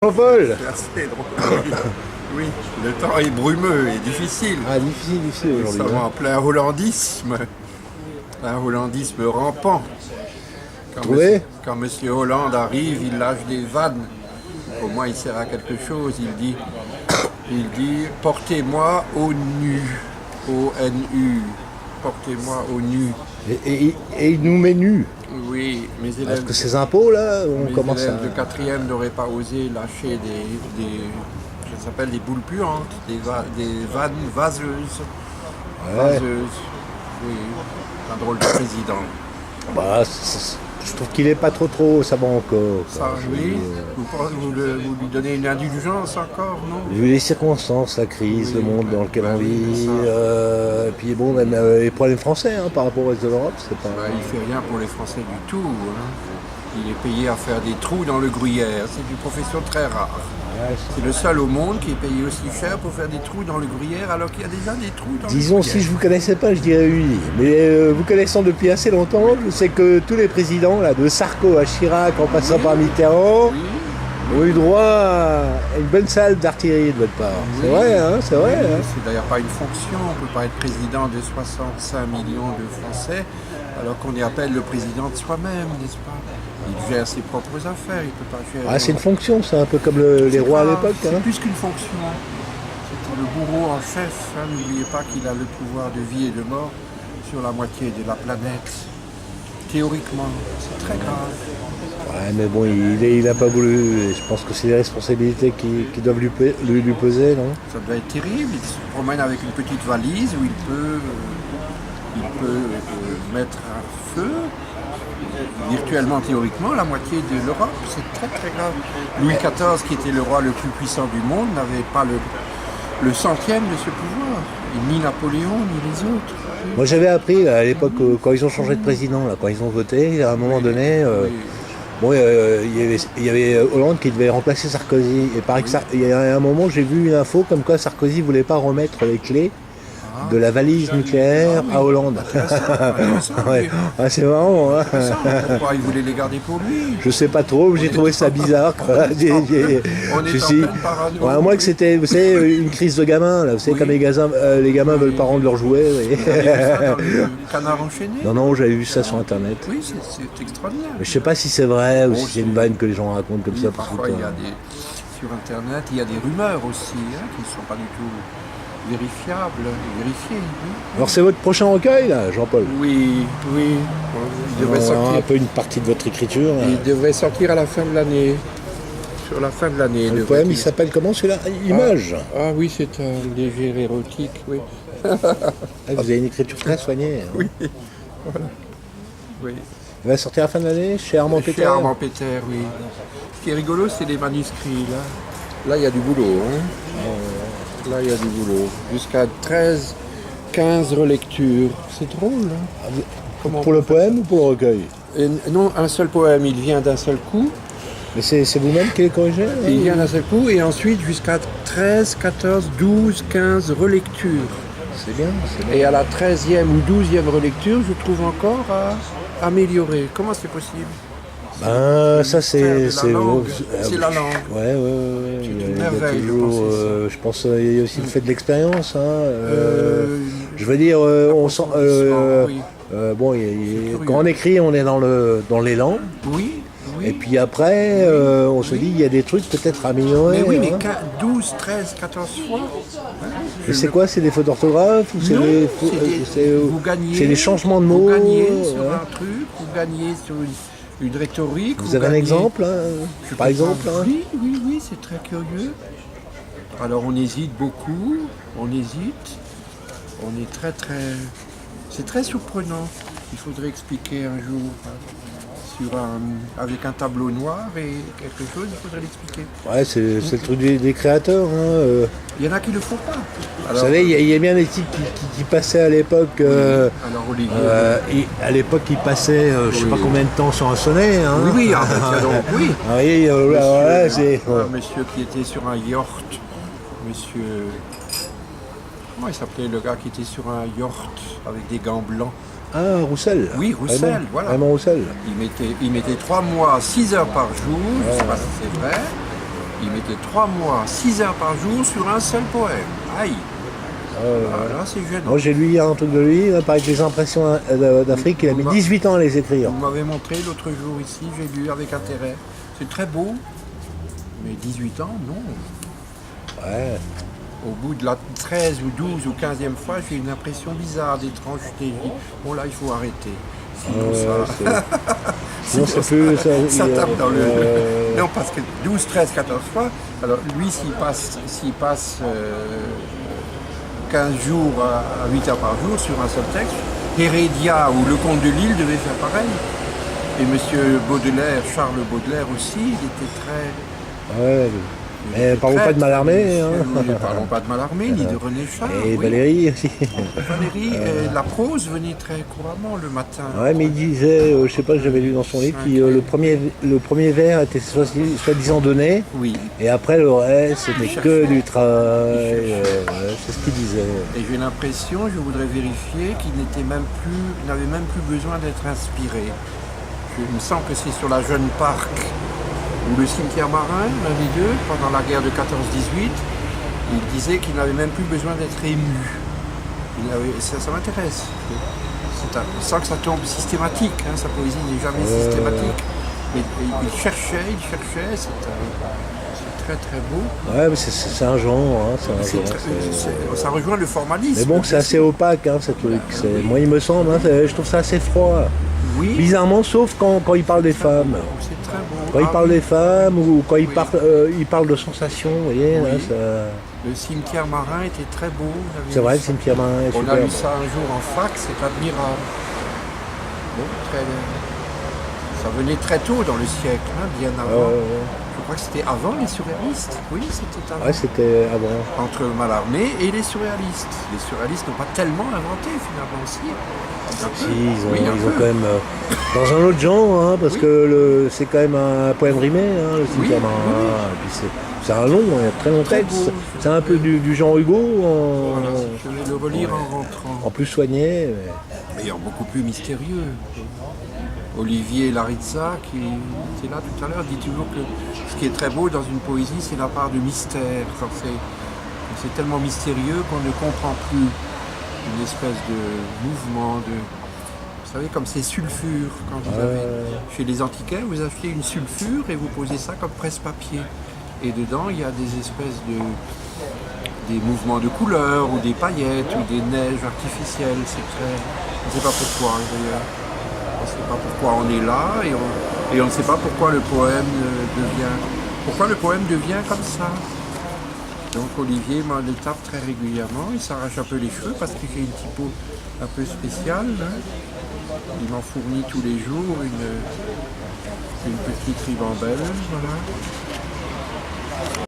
Jean-Paul. C'est assez drôle. Oui, le temps est brumeux et difficile. Ah, difficile Nous aujourd'hui. sommes Hein. en plein hollandisme. Un hollandisme rampant. Oui. Quand Monsieur Hollande arrive, il lâche des vannes. Au moins, il sert à quelque chose. Il dit portez-moi au nu. O-N-U. Portez-moi au nu. Et il nous met nus. Oui, mes Parce élèves, que ces impôts, là, on mes commence élèves à... de quatrième n'auraient pas osé lâcher ça s'appelle des boules puantes, des vannes vaseuses. Ouais. Vaseuses. Oui, un drôle de président. Bah, je trouve qu'il est pas trop, ça va encore. Ça, oui. Vous lui donnez une indulgence encore, non? Vu les circonstances, la crise, Oui, le monde dans lequel on oui, vit, ça. et puis bon, même les problèmes français hein, par rapport au reste de l'Europe, c'est pas... Il fait rien pour les Français du tout. Hein. Il est payé à faire des trous dans le gruyère. C'est une profession très rare. Ouais, C'est le seul au monde qui est payé aussi cher pour faire des trous dans le gruyère alors qu'il y a déjà des trous dans Disons, le si gruyère. je vous connaissais pas, je dirais oui. Mais vous connaissant depuis assez longtemps, je sais que tous les présidents, là, de Sarko à Chirac, en passant par Mitterrand, Oui, ont eu droit à une bonne salle d'artillerie de votre part. C'est oui. vrai, hein, c'est vrai. Oui, Hein. c'est d'ailleurs pas une fonction. On ne peut pas être président de 65 millions de Français alors qu'on y appelle le président de soi-même, n'est-ce pas? Il gère ses propres affaires, il ne peut pas gérer... Ah, c'est une fonction, c'est un peu comme les rois à l'époque. C'est Hein. plus qu'une fonction. C'est le bourreau en chef. Hein. N'oubliez pas qu'il a le pouvoir de vie et de mort sur la moitié de la planète. Théoriquement, c'est très grave. Ouais, mais bon, il a pas voulu. Je pense que c'est des responsabilités qui doivent lui peser, non? Ça doit être terrible. Il se promène avec une petite valise où il peut mettre un feu. Virtuellement, théoriquement, la moitié de l'Europe, c'est très très grave. Louis XIV, qui était le roi le plus puissant du monde, n'avait pas le centième de ce pouvoir. Et ni Napoléon, ni les autres. Moi, j'avais appris là, à l'époque, quand ils ont changé de président, là, quand ils ont voté, à un moment donné, Oui. bon, il y avait Hollande qui devait remplacer Sarkozy. Et pareil que il y a un moment, j'ai vu une info comme quoi Sarkozy voulait pas remettre les clés de la valise nucléaire à Hollande. Ouais. Ah, c'est marrant, hein. Pourquoi il voulait les garder pour lui? Je sais pas trop, j'ai trouvé ça bizarre. Quoi. On est en pleine parano. Ouais, à moins que c'était, vous savez, une crise de gamins, là. Vous savez, comme les gamins veulent pas rendre leurs jouets. Vous avez vu ça dans le Canard enchaîné? Non, j'avais vu ça sur Internet. Oui, c'est extraordinaire. Mais je sais pas si c'est vrai ou si c'est une vanne que les gens racontent comme ça. Parfois, sur Internet, il y a des rumeurs aussi hein, qui ne sont pas du tout vérifiables, vérifiées. Oui. Alors c'est votre prochain recueil, là, Jean-Paul? Oui. Il devrait Un sortir. peu une partie de votre écriture. Là. Il devrait sortir à la fin de l'année. Sur la fin de l'année. Le poème, il s'appelle comment celui-là? Image. Ah oui, c'est un léger érotique, oui. Ah, vous avez une écriture très soignée. Hein. Oui. Voilà. Oui. Il va sortir à la fin de l'année chez Armand Péter. Chez Armand Péter, oui. Ce qui est rigolo, c'est les manuscrits. Là, il y a du boulot. Hein. Là, il y a du boulot. Jusqu'à 13, 15 relectures. C'est drôle. Hein. Comment Pour le poème ou pour le recueil? Non, un seul poème, il vient d'un seul coup. Mais c'est vous-même qui les corrigez? Il vient d'un seul coup et ensuite jusqu'à 13, 14, 12, 15 relectures. C'est bien, c'est bien. Et à la 13e ou 12e relecture, je trouve encore à améliorer. Comment c'est possible? Ben, ça c'est... C'est la langue. Ouais. C'est Il y a une merveille de toujours, penser ça. je pense qu'il y a aussi le fait de l'expérience. Hein. Je veux dire, on sent... oui. Bon, quand on écrit, on est dans l'élan. Oui. Et puis après, on se dit, il y a des trucs peut-être à améliorer. Mais oui, mais hein. 12, 13, 14 fois. Et c'est quoi? C'est des fautes d'orthographe ou Non, vous gagnez, c'est des changements de mots? Vous gagnez sur un truc, vous gagnez sur une rhétorique. Vous avez un gagnez... exemple par exemple hein? Oui, c'est très curieux. Alors on hésite beaucoup, on est très très... C'est très surprenant. Il faudrait expliquer un jour. Avec un tableau noir et quelque chose, il faudrait l'expliquer. Ouais, c'est le truc des créateurs. Hein. Il y en a qui ne le font pas. Vous savez, il y a bien des types qui passaient à l'époque. Alors Olivier. À l'époque, ils passaient, je sais pas combien de temps sur un sonnet. Hein. Oui, en fait, il y a donc, oui. Oui, voilà, c'est. Un monsieur qui était sur un yacht. Monsieur. Comment il s'appelait le gars qui était sur un yacht avec des gants blancs? Ah, Roussel. Oui, Roussel, voilà. Raymond Roussel. Il mettait 3 mois, 6 heures par jour, je ne sais pas si c'est vrai. Il mettait 3 mois, 6 heures par jour sur un seul poème. Aïe. Là, c'est gênant. Moi j'ai lu un truc de lui, là, pareil que les impressions d'Afrique, il a mis 18 ans à les écrire. Vous m'avez montré l'autre jour ici, j'ai lu avec intérêt. C'est très beau, mais 18 ans, non. Ouais. Au bout de la 13 ou 12 ou 15e fois, j'ai une impression bizarre d'étrangeté. Je dis, bon là, il faut arrêter. Sinon, Sinon c'est plus... ça tape dans le... Non, parce que 12, 13, 14 fois, alors lui, s'il passe 15 jours à 8 heures par jour sur un seul texte, Hérédia ou Le Comte de Lille devait faire pareil. Et monsieur Baudelaire, Charles Baudelaire aussi, il était très... Ouais, mais parlons pas de Mallarmé. Parlons pas de Mallarmé, ni de René Char. Et Valérie aussi. Valérie, la prose venait très couramment le matin. Ouais, mais il disait, je sais pas, j'avais lu dans son livre, que le premier vers était soi-disant donné, oui. Et après le reste, c'était que du travail. C'est ce qu'il disait. Et j'ai l'impression, je voudrais vérifier, qu'il n'avait même plus besoin d'être inspiré. Il me semble que c'est sur la Jeune Parc ou le Cimetière Marin, l'un des deux, pendant la guerre de 14-18, il disait qu'il n'avait même plus besoin d'être ému. Ça m'intéresse. Sans que ça tombe systématique, hein, sa poésie n'est jamais systématique. Mais il cherchait, c'est très très beau. Ouais, mais c'est un genre. Hein, ça rejoint le formalisme. Mais bon, c'est assez opaque, hein, ce truc. Moi, il me semble, hein, je trouve ça assez froid. Oui. Bizarrement, sauf quand il parle des femmes. C'est très beau. Quand il parle des femmes ou quand il parle de sensations, vous voyez. Oui. Là, ça... Le Cimetière Marin était très beau. C'est vrai, le Cimetière Marin est On super. a lu ça un jour en fac, c'est admirable. Bon, ça venait très tôt dans le siècle, hein, bien avant. Je crois que c'était avant les surréalistes. Oui, c'était avant. Ouais, c'était avant. Entre Mallarmé et les surréalistes. Les surréalistes n'ont pas tellement inventé finalement aussi. Si, ils ont quand même dans un autre genre, hein, parce que c'est quand même un poème rimé, hein, le Cimetière Marin. Et puis c'est un long, il y a très long texte. C'est un peu du genre Hugo. Voilà, je vais le relire en rentrant. En plus soigné. Mais en beaucoup plus mystérieux. Olivier Larizza, qui était là tout à l'heure, dit toujours que ce qui est très beau dans une poésie, c'est la part de mystère. Quand c'est tellement mystérieux qu'on ne comprend plus une espèce de mouvement, vous savez, comme ces sulfures. Quand vous avez, chez les antiquaires, vous achetez une sulfure et vous posez ça comme presse-papier. Et dedans, il y a des espèces des mouvements de couleurs, ou des paillettes, ou des neiges artificielles. On ne sait pas pourquoi, d'ailleurs. On ne sait pas pourquoi on est là et on ne sait pas pourquoi le poème devient comme ça. Donc Olivier le tape très régulièrement, il s'arrache un peu les cheveux parce qu'il fait une typo un peu spéciale. Hein. Il m'en fournit tous les jours une petite ribambelle. Voilà.